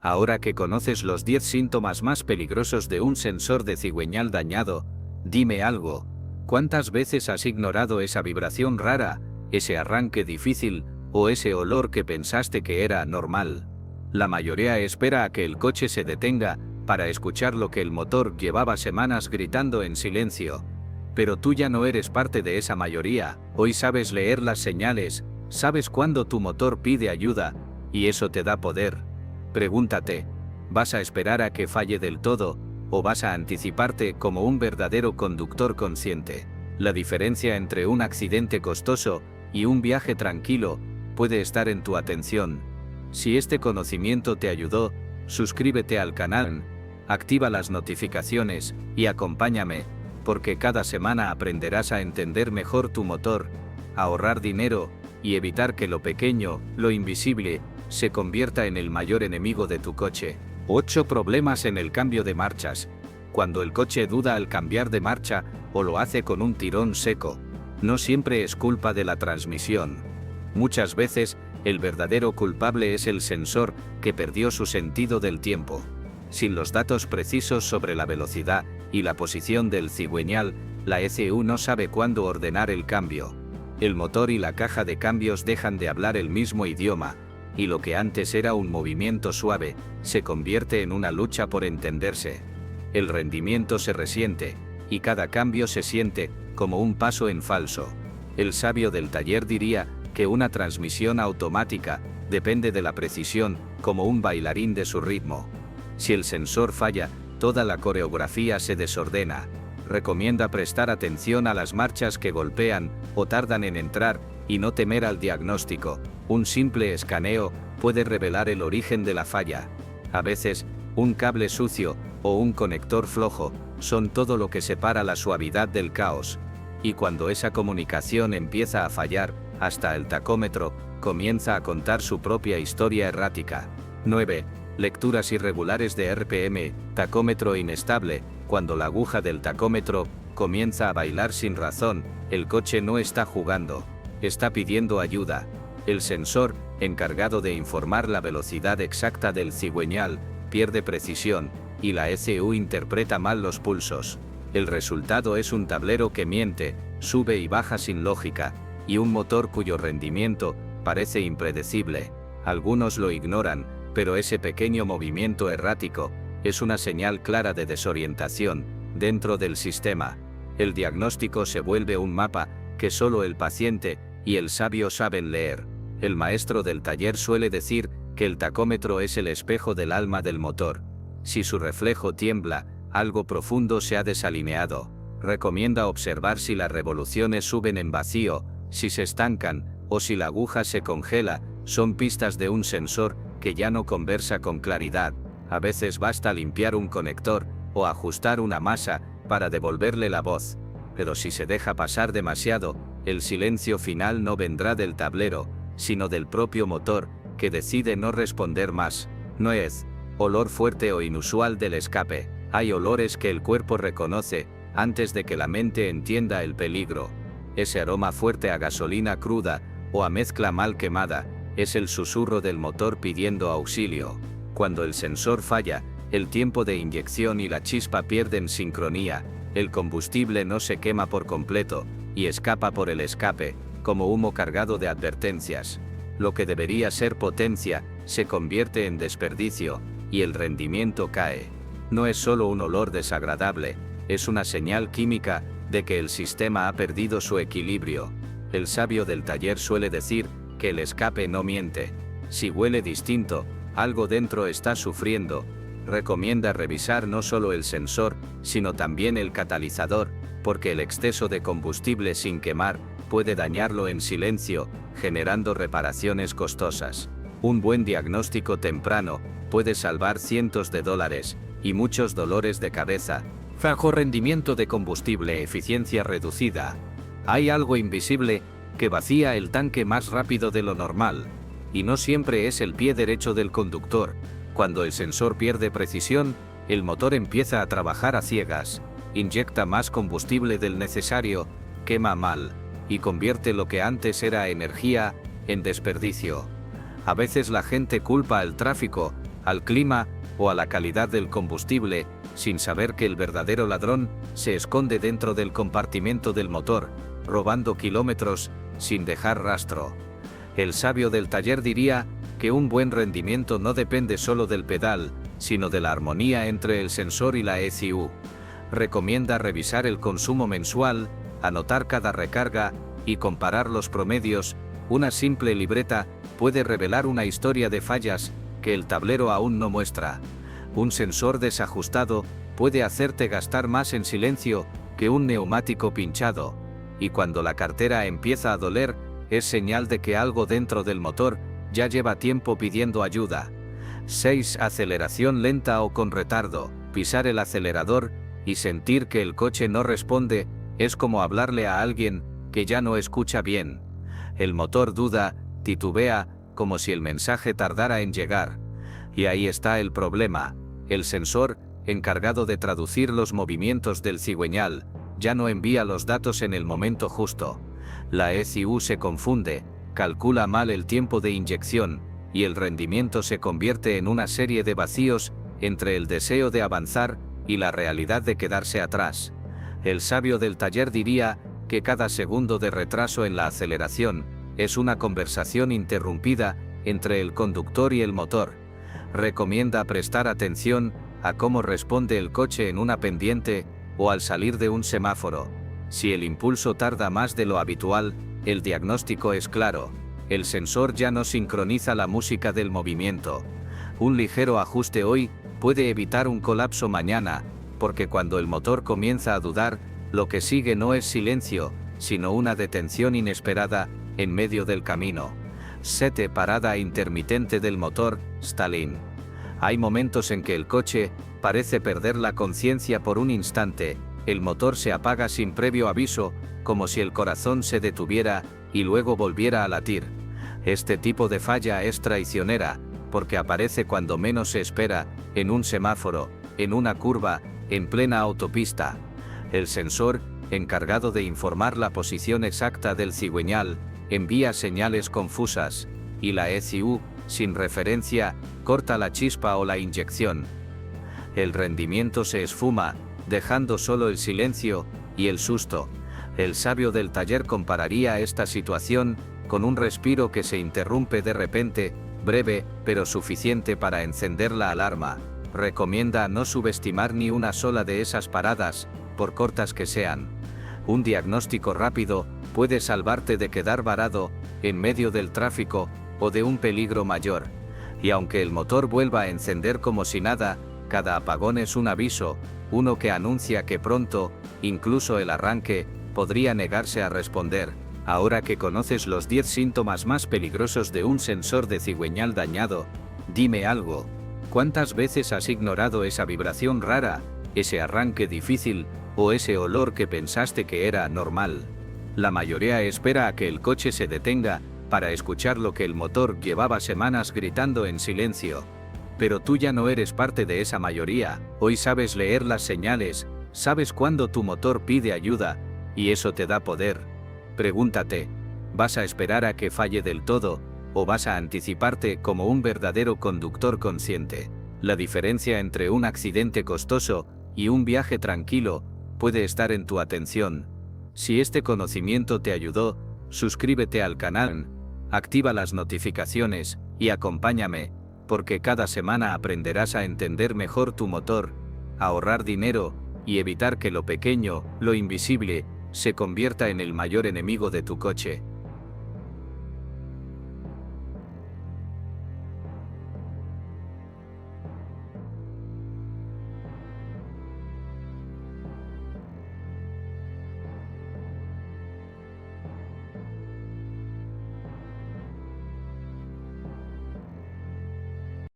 Ahora que conoces los 10 síntomas más peligrosos de un sensor de cigüeñal dañado, dime algo. ¿Cuántas veces has ignorado esa vibración rara, ese arranque difícil, o ese olor que pensaste que era normal? La mayoría espera a que el coche se detenga para escuchar lo que el motor llevaba semanas gritando en silencio. Pero tú ya no eres parte de esa mayoría. Hoy sabes leer las señales, sabes cuándo tu motor pide ayuda, y eso te da poder. Pregúntate, ¿vas a esperar a que falle del todo, o vas a anticiparte como un verdadero conductor consciente? La diferencia entre un accidente costoso y un viaje tranquilo puede estar en tu atención. Si este conocimiento te ayudó, suscríbete al canal, activa las notificaciones y acompáñame, porque cada semana aprenderás a entender mejor tu motor, a ahorrar dinero y evitar que lo pequeño, lo invisible, se convierta en el mayor enemigo de tu coche. 8 problemas en el cambio de marchas. Cuando el coche duda al cambiar de marcha o lo hace con un tirón seco, no siempre es culpa de la transmisión. Muchas veces, el verdadero culpable es el sensor, que perdió su sentido del tiempo. Sin los datos precisos sobre la velocidad y la posición del cigüeñal, la ECU no sabe cuándo ordenar el cambio. El motor y la caja de cambios dejan de hablar el mismo idioma, y lo que antes era un movimiento suave, se convierte en una lucha por entenderse. El rendimiento se resiente, y cada cambio se siente como un paso en falso. El sabio del taller diría que una transmisión automática depende de la precisión, como un bailarín de su ritmo. Si el sensor falla, toda la coreografía se desordena. Recomienda prestar atención a las marchas que golpean o tardan en entrar, y no temer al diagnóstico. Un simple escaneo puede revelar el origen de la falla. A veces, un cable sucio o un conector flojo son todo lo que separa la suavidad del caos. Y cuando esa comunicación empieza a fallar, hasta el tacómetro comienza a contar su propia historia errática. 9. Lecturas irregulares de RPM, tacómetro inestable. Cuando la aguja del tacómetro comienza a bailar sin razón, el coche no está jugando, está pidiendo ayuda. El sensor, encargado de informar la velocidad exacta del cigüeñal, pierde precisión, y la ECU interpreta mal los pulsos. El resultado es un tablero que miente, sube y baja sin lógica, y un motor cuyo rendimiento parece impredecible. Algunos lo ignoran, pero ese pequeño movimiento errático es una señal clara de desorientación dentro del sistema. El diagnóstico se vuelve un mapa que solo el paciente y el sabio saben leer. El maestro del taller suele decir que el tacómetro es el espejo del alma del motor. Si su reflejo tiembla, algo profundo se ha desalineado. Recomienda observar si las revoluciones suben en vacío, si se estancan, o si la aguja se congela. Son pistas de un sensor que ya no conversa con claridad. A veces basta limpiar un conector o ajustar una masa para devolverle la voz. Pero si se deja pasar demasiado, el silencio final no vendrá del tablero, sino del propio motor, que decide no responder más. No es olor fuerte o inusual del escape. Hay olores que el cuerpo reconoce antes de que la mente entienda el peligro. Ese aroma fuerte a gasolina cruda o a mezcla mal quemada es el susurro del motor pidiendo auxilio. Cuando el sensor falla, el tiempo de inyección y la chispa pierden sincronía, el combustible no se quema por completo y escapa por el escape, como humo cargado de advertencias. Lo que debería ser potencia se convierte en desperdicio y el rendimiento cae. No es solo un olor desagradable, es una señal química de que el sistema ha perdido su equilibrio. El sabio del taller suele decir que el escape no miente. Si huele distinto, algo dentro está sufriendo. Recomienda revisar no solo el sensor, sino también el catalizador, porque el exceso de combustible sin quemar puede dañarlo en silencio, generando reparaciones costosas. Un buen diagnóstico temprano puede salvar cientos de dólares y muchos dolores de cabeza. Bajo rendimiento de combustible, eficiencia reducida. Hay algo invisible que vacía el tanque más rápido de lo normal, y no siempre es el pie derecho del conductor. Cuando el sensor pierde precisión, el motor empieza a trabajar a ciegas, inyecta más combustible del necesario, quema mal, y convierte lo que antes era energía en desperdicio. A veces la gente culpa al tráfico, al clima o a la calidad del combustible, sin saber que el verdadero ladrón se esconde dentro del compartimento del motor, robando kilómetros sin dejar rastro. El sabio del taller diría que un buen rendimiento no depende solo del pedal, sino de la armonía entre el sensor y la ECU. Recomienda revisar el consumo mensual, anotar cada recarga y comparar los promedios. Una simple libreta puede revelar una historia de fallas que el tablero aún no muestra. Un sensor desajustado puede hacerte gastar más en silencio que un neumático pinchado, y cuando la cartera empieza a doler, es señal de que algo dentro del motor ya lleva tiempo pidiendo ayuda. 6. Aceleración lenta o con retardo. Pisar el acelerador y sentir que el coche no responde es como hablarle a alguien que ya no escucha bien. El motor duda, titubea, como si el mensaje tardara en llegar. Y ahí está el problema. El sensor, encargado de traducir los movimientos del cigüeñal, ya no envía los datos en el momento justo. La ECU se confunde, calcula mal el tiempo de inyección, y el rendimiento se convierte en una serie de vacíos entre el deseo de avanzar y la realidad de quedarse atrás. El sabio del taller diría que cada segundo de retraso en la aceleración es una conversación interrumpida entre el conductor y el motor. Recomienda prestar atención a cómo responde el coche en una pendiente o al salir de un semáforo. Si el impulso tarda más de lo habitual, el diagnóstico es claro: el sensor ya no sincroniza la música del movimiento. Un ligero ajuste hoy puede evitar un colapso mañana, porque cuando el motor comienza a dudar, lo que sigue no es silencio, sino una detención inesperada en medio del camino. 7. Parada intermitente del motor, Stalin. Hay momentos en que el coche parece perder la conciencia por un instante. El motor se apaga sin previo aviso, como si el corazón se detuviera y luego volviera a latir. Este tipo de falla es traicionera, porque aparece cuando menos se espera, en un semáforo, en una curva, en plena autopista. El sensor, encargado de informar la posición exacta del cigüeñal, envía señales confusas, y la ECU, sin referencia, corta la chispa o la inyección. El rendimiento se esfuma, dejando solo el silencio y el susto. El sabio del taller compararía esta situación con un respiro que se interrumpe de repente, breve, pero suficiente para encender la alarma. Recomienda no subestimar ni una sola de esas paradas, por cortas que sean. Un diagnóstico rápido puede salvarte de quedar varado en medio del tráfico o de un peligro mayor. Y aunque el motor vuelva a encender como si nada, cada apagón es un aviso, uno que anuncia que pronto, incluso el arranque, podría negarse a responder. Ahora que conoces los 10 síntomas más peligrosos de un sensor de cigüeñal dañado, dime algo. ¿Cuántas veces has ignorado esa vibración rara, ese arranque difícil, o ese olor que pensaste que era normal? La mayoría espera a que el coche se detenga para escuchar lo que el motor llevaba semanas gritando en silencio. Pero tú ya no eres parte de esa mayoría. Hoy sabes leer las señales, sabes cuándo tu motor pide ayuda, y eso te da poder. Pregúntate, ¿vas a esperar a que falle del todo, o vas a anticiparte como un verdadero conductor consciente? La diferencia entre un accidente costoso y un viaje tranquilo puede estar en tu atención. Si este conocimiento te ayudó, suscríbete al canal, activa las notificaciones y acompáñame, porque cada semana aprenderás a entender mejor tu motor, a ahorrar dinero y evitar que lo pequeño, lo invisible, se convierta en el mayor enemigo de tu coche.